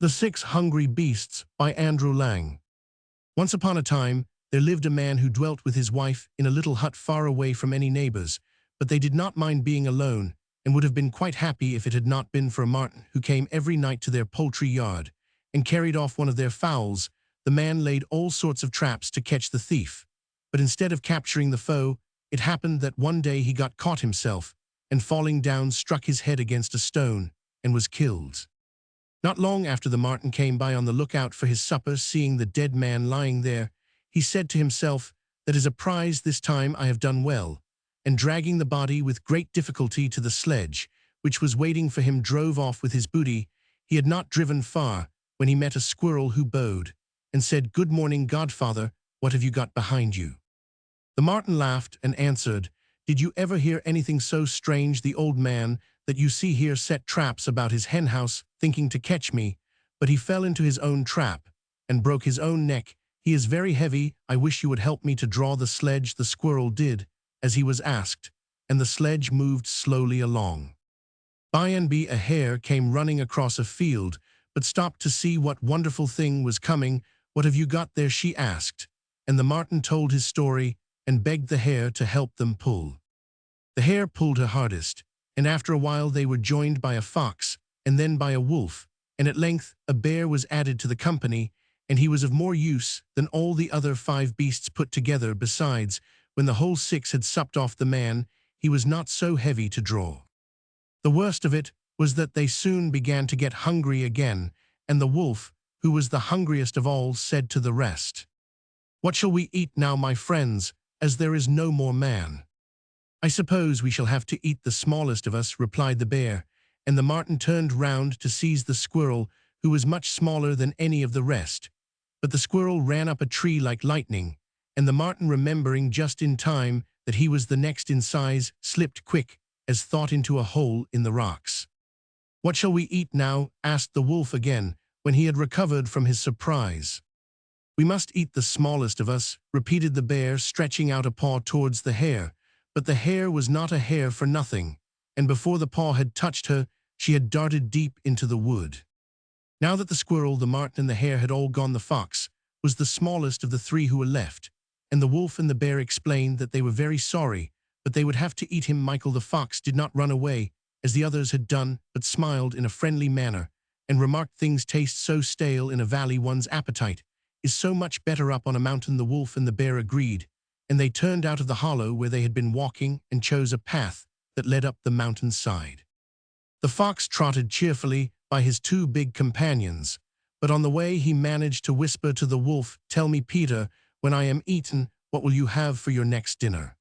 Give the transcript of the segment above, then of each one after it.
The Six Hungry Beasts by Andrew Lang. Once upon a time, there lived a man who dwelt with his wife in a little hut far away from any neighbors, but they did not mind being alone and would have been quite happy if it had not been for a marten who came every night to their poultry yard and carried off one of their fowls. The man laid all sorts of traps to catch the thief, but instead of capturing the foe, it happened that one day he got caught himself and falling down struck his head against a stone and was killed. Not long after the marten came by on the lookout for his supper, seeing the dead man lying there, he said to himself, "That is a prize, this time I have done well," and dragging the body with great difficulty to the sledge, which was waiting for him, drove off with his booty. He had not driven far when he met a squirrel who bowed and said, "Good morning, godfather, what have you got behind you?" The marten laughed and answered, "Did you ever hear anything so strange? The old man that you see here set traps about his henhouse, thinking to catch me, but he fell into his own trap and broke his own neck. He is very heavy. I wish you would help me to draw the sledge." The squirrel did as he was asked, and the sledge moved slowly along. By and by a hare came running across a field, but stopped to see what wonderful thing was coming. "What have you got there?" she asked, and the marten told his story and begged the hare to help them pull. The hare pulled her hardest, and after a while they were joined by a fox, and then by a wolf, and at length a bear was added to the company, and he was of more use than all the other 5 beasts put together. Besides, when the whole 6 had supped off the man, he was not so heavy to draw. The worst of it was that they soon began to get hungry again, and the wolf, who was the hungriest of all, said to the rest, "What shall we eat now, my friends, as there is no more man?" "I suppose we shall have to eat the smallest of us," replied the bear, and the marten turned round to seize the squirrel, who was much smaller than any of the rest. But the squirrel ran up a tree like lightning, and the marten, remembering just in time that he was the next in size, slipped quick as thought into a hole in the rocks. "What shall we eat now?" asked the wolf again, when he had recovered from his surprise. "We must eat the smallest of us," repeated the bear, stretching out a paw towards the hare. But the hare was not a hare for nothing, and before the paw had touched her, she had darted deep into the wood. Now that the squirrel, the marten, and the hare had all gone, the fox was the smallest of the 3 who were left, and the wolf and the bear explained that they were very sorry, but they would have to eat him. Michael the fox did not run away, as the others had done, but smiled in a friendly manner, and remarked, "Things taste so stale in a valley, one's appetite is so much better up on a mountain." The wolf and the bear agreed, and they turned out of the hollow where they had been walking and chose a path that led up the mountain side. The fox trotted cheerfully by his 2 big companions, but on the way he managed to whisper to the wolf, "Tell me, Peter, when I am eaten, what will you have for your next dinner?"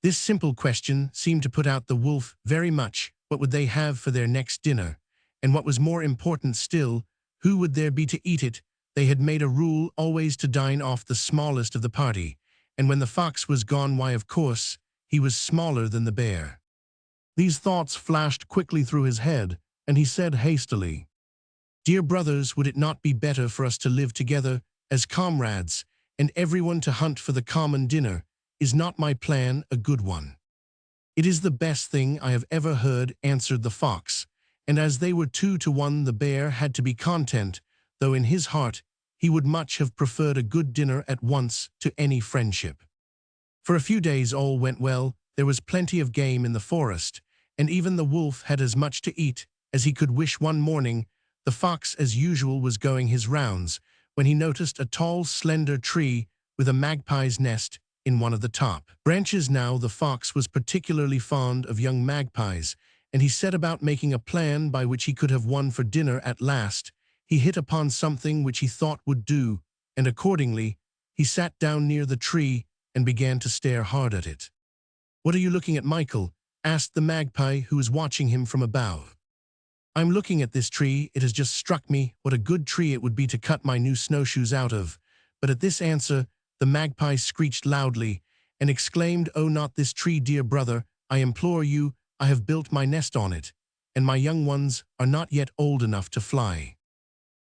This simple question seemed to put out the wolf very much. What would they have for their next dinner? And what was more important still, who would there be to eat it? They had made a rule always to dine off the smallest of the party, and when the fox was gone, why, of course, he was smaller than the bear. These thoughts flashed quickly through his head, and he said hastily, "Dear brothers, would it not be better for us to live together as comrades, and everyone to hunt for the common dinner? Is not my plan a good one?" "It is the best thing I have ever heard," answered the fox, and as they were 2 to 1, the bear had to be content, though in his heart he would much have preferred a good dinner at once to any friendship. For a few days all went well. There was plenty of game in the forest, and even the wolf had as much to eat as he could wish. One morning, the fox, as usual, was going his rounds, when he noticed a tall, slender tree with a magpie's nest in one of the top branches. Now the fox was particularly fond of young magpies, and he set about making a plan by which he could have one for dinner. At last, he hit upon something which he thought would do, and accordingly, he sat down near the tree and began to stare hard at it. "What are you looking at, Michael?" asked the magpie, who was watching him from a bough. "I'm looking at this tree. It has just struck me what a good tree it would be to cut my new snowshoes out of." But at this answer, the magpie screeched loudly and exclaimed, "Oh, not this tree, dear brother, I implore you. I have built my nest on it, and my young ones are not yet old enough to fly.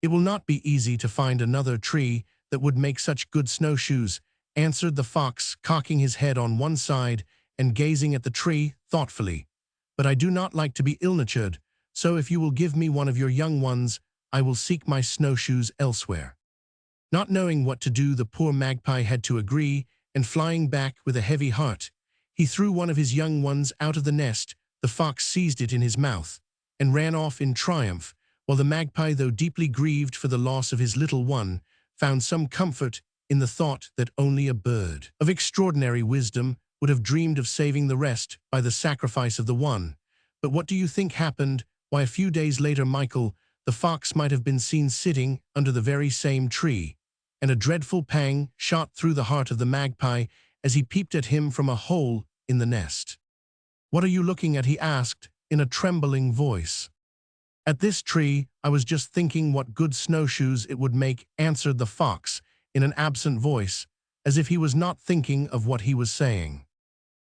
It will not be easy to find another tree that would make such good snowshoes," answered the fox, cocking his head on one side and gazing at the tree thoughtfully. "But I do not like to be ill-natured, so if you will give me one of your young ones, I will seek my snowshoes elsewhere." Not knowing what to do, the poor magpie had to agree, and flying back with a heavy heart, he threw one of his young ones out of the nest. The fox seized it in his mouth and ran off in triumph, while the magpie, though deeply grieved for the loss of his little one, found some comfort in the thought that only a bird of extraordinary wisdom would have dreamed of saving the rest by the sacrifice of the one. But what do you think happened? Why, a few days later, Michael, the fox, might have been seen sitting under the very same tree, and a dreadful pang shot through the heart of the magpie as he peeped at him from a hole in the nest. "What are you looking at?" he asked in a trembling voice. "At this tree. I was just thinking what good snowshoes it would make," answered the fox in an absent voice, as if he was not thinking of what he was saying.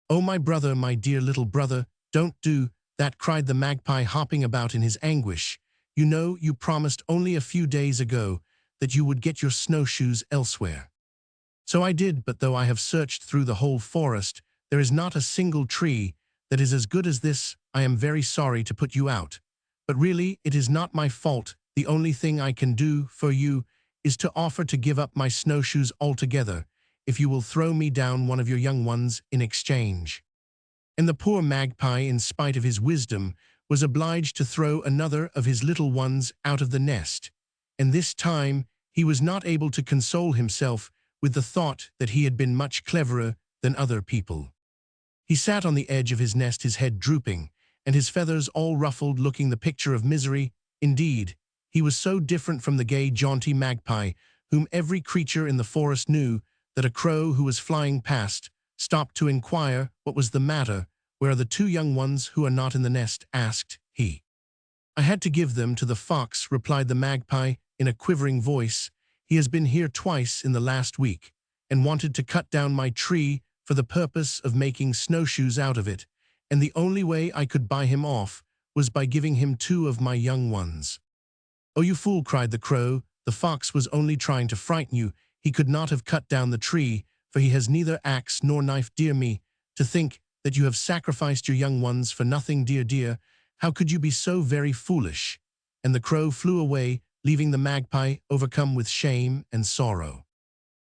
"Oh, my brother, my dear little brother, don't do that," cried the magpie, hopping about in his anguish. "You know, you promised only a few days ago that you would get your snowshoes elsewhere." "So I did, but though I have searched through the whole forest, there is not a single tree that is as good as this. I am very sorry to put you out, but really it is not my fault. The only thing I can do for you is to offer to give up my snowshoes altogether, if you will throw me down one of your young ones in exchange." And the poor magpie, in spite of his wisdom, was obliged to throw another of his little ones out of the nest, and this time he was not able to console himself with the thought that he had been much cleverer than other people. He sat on the edge of his nest, his head drooping, and his feathers all ruffled, looking the picture of misery. Indeed, he was so different from the gay, jaunty magpie, whom every creature in the forest knew, that a crow who was flying past stopped to inquire what was the matter. "Where are the two young ones who are not in the nest?" asked he. "I had to give them to the fox," replied the magpie in a quivering voice. "He has been here twice in the last week, and wanted to cut down my tree for the purpose of making snowshoes out of it, and the only way I could buy him off was by giving him two of my young ones." "Oh, you fool," cried the crow, "the fox was only trying to frighten you. He could not have cut down the tree, for he has neither axe nor knife. Dear me, to think that you have sacrificed your young ones for nothing. Dear, dear, how could you be so very foolish?" And the crow flew away, leaving the magpie overcome with shame and sorrow.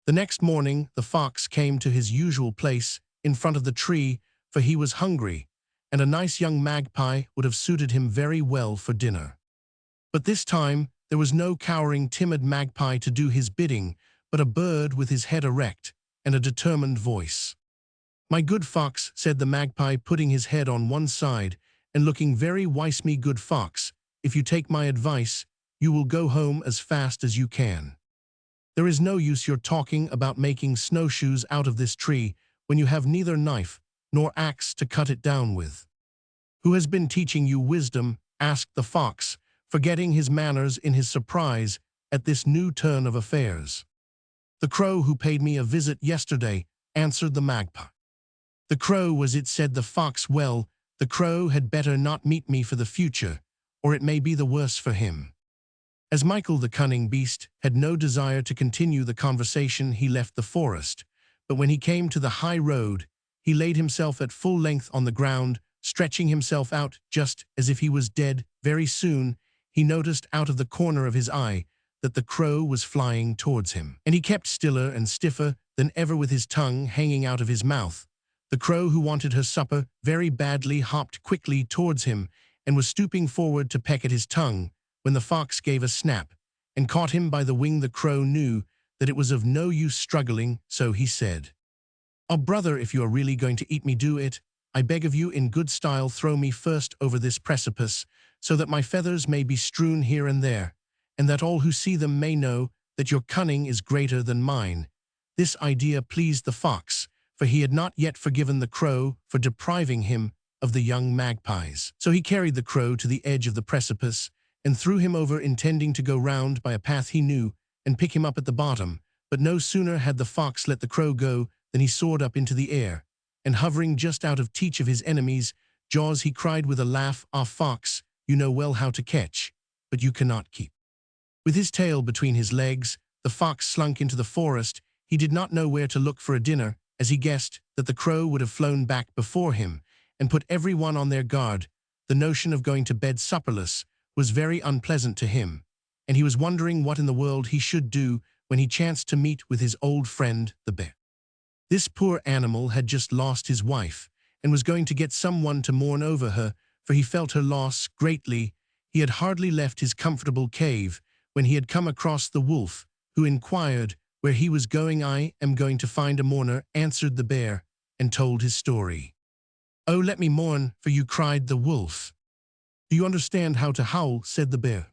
The next morning the fox came to his usual place in front of the tree, for he was hungry, and a nice young magpie would have suited him very well for dinner. But this time there was no cowering, timid magpie to do his bidding, but a bird with his head erect and a determined voice. "My good fox," said the magpie, putting his head on one side and looking very wise, "me good fox, if you take my advice, you will go home as fast as you can. There is no use your talking about making snowshoes out of this tree when you have neither knife nor axe to cut it down with." "Who has been teaching you wisdom?" asked the fox, forgetting his manners in his surprise at this new turn of affairs. "The crow who paid me a visit yesterday," answered the magpie. "The crow, was it?" said the fox. "Well, the crow had better not meet me for the future, or it may be the worse for him." As Michael, the cunning beast, had no desire to continue the conversation, he left the forest, but when he came to the high road, he laid himself at full length on the ground, stretching himself out just as if he was dead. Very soon he noticed out of the corner of his eye that the crow was flying towards him, and he kept stiller and stiffer than ever with his tongue hanging out of his mouth. The crow, who wanted her supper very badly, hopped quickly towards him and was stooping forward to peck at his tongue, when the fox gave a snap and caught him by the wing. The crow knew that it was of no use struggling, so he said, "Oh, brother, if you are really going to eat me, do it. I beg of you in good style. Throw me first over this precipice, so that my feathers may be strewn here and there, and that all who see them may know that your cunning is greater than mine." This idea pleased the fox, for he had not yet forgiven the crow for depriving him of the young magpies. So he carried the crow to the edge of the precipice and threw him over, intending to go round by a path he knew and pick him up at the bottom. But no sooner had the fox let the crow go than he soared up into the air, and hovering just out of reach of his enemy's jaws, he cried with a laugh, "Ah, fox, you know well how to catch, but you cannot keep." With his tail between his legs, the fox slunk into the forest. He did not know where to look for a dinner, as he guessed that the crow would have flown back before him and put everyone on their guard. The notion of going to bed supperless was very unpleasant to him, and he was wondering what in the world he should do when he chanced to meet with his old friend, the bear. This poor animal had just lost his wife, and was going to get someone to mourn over her, for he felt her loss greatly. He had hardly left his comfortable cave when he had come across the wolf, who inquired where he was going. "I am going to find a mourner," answered the bear, and told his story. "Oh, let me mourn for you," cried the wolf. "Do you understand how to howl?" said the bear.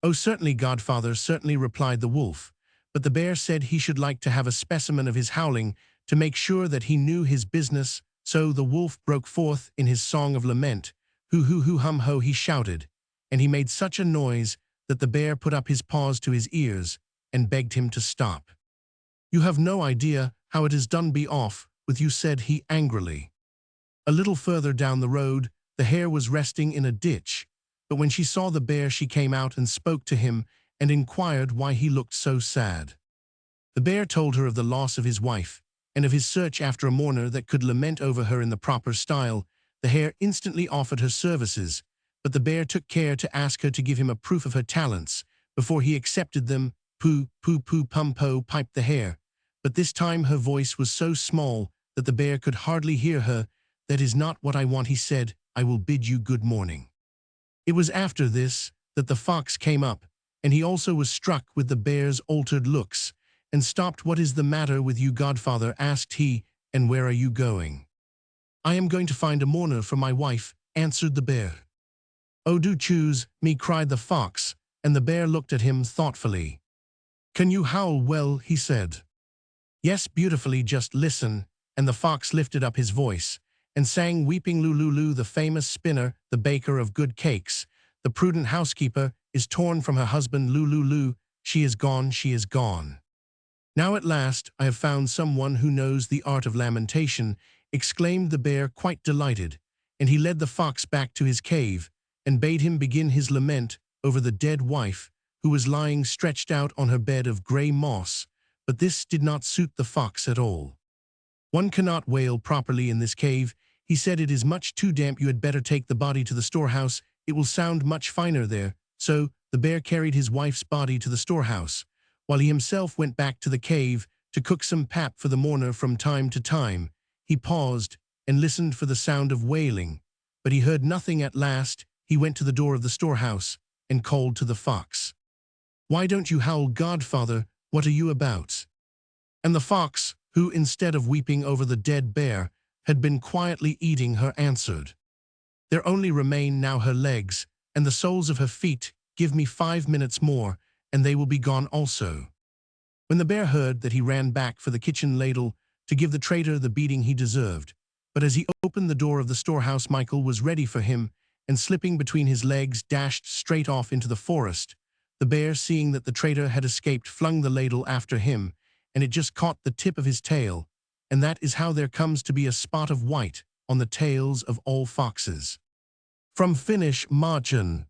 "Oh, certainly, godfather, certainly," replied the wolf. But the bear said he should like to have a specimen of his howling to make sure that he knew his business. So the wolf broke forth in his song of lament. "Hoo hoo hoo hum ho," he shouted, and he made such a noise that the bear put up his paws to his ears and begged him to stop. "You have no idea how it is done. Be off with you," said he angrily. A little further down the road, the hare was resting in a ditch, but when she saw the bear she came out and spoke to him and inquired why he looked so sad. The bear told her of the loss of his wife, and of his search after a mourner that could lament over her in the proper style. The hare instantly offered her services, but the bear took care to ask her to give him a proof of her talents before he accepted them. "Pooh, pooh, pooh, pum, po," piped the hare, but this time her voice was so small that the bear could hardly hear her. "That is not what I want," he said. "I will bid you good morning." It was after this that the fox came up, and he also was struck with the bear's altered looks, and stopped. "What is the matter with you, godfather?" asked he, "and where are you going?" "I am going to find a mourner for my wife," answered the bear. "Oh, do choose me," cried the fox, and the bear looked at him thoughtfully. "Can you howl well?" he said. "Yes, beautifully, just listen," and the fox lifted up his voice and sang, "Weeping Lulu, the famous spinner, the baker of good cakes, the prudent housekeeper, is torn from her husband. Lulu, she is gone, she is gone. Now at last I have found someone who knows the art of lamentation," exclaimed the bear, quite delighted, and he led the fox back to his cave and bade him begin his lament over the dead wife, who was lying stretched out on her bed of grey moss. But this did not suit the fox at all. "One cannot wail properly in this cave," he said. "It is much too damp. You had better take the body to the storehouse. It will sound much finer there." So the bear carried his wife's body to the storehouse, while he himself went back to the cave to cook some pap for the mourner. From time to time he paused and listened for the sound of wailing, but he heard nothing. At last he went to the door of the storehouse and called to the fox. "Why don't you howl, godfather? What are you about?" And the fox, who instead of weeping over the dead bear had been quietly eating her, answered, "There only remain now her legs and the soles of her feet. Give me 5 minutes more, and they will be gone also." When the bear heard that, he ran back for the kitchen ladle to give the traitor the beating he deserved. But as he opened the door of the storehouse, Michael was ready for him, and slipping between his legs, dashed straight off into the forest. The bear, seeing that the traitor had escaped, flung the ladle after him, and it just caught the tip of his tail, and that is how there comes to be a spot of white on the tails of all foxes. From Finnish, Margin.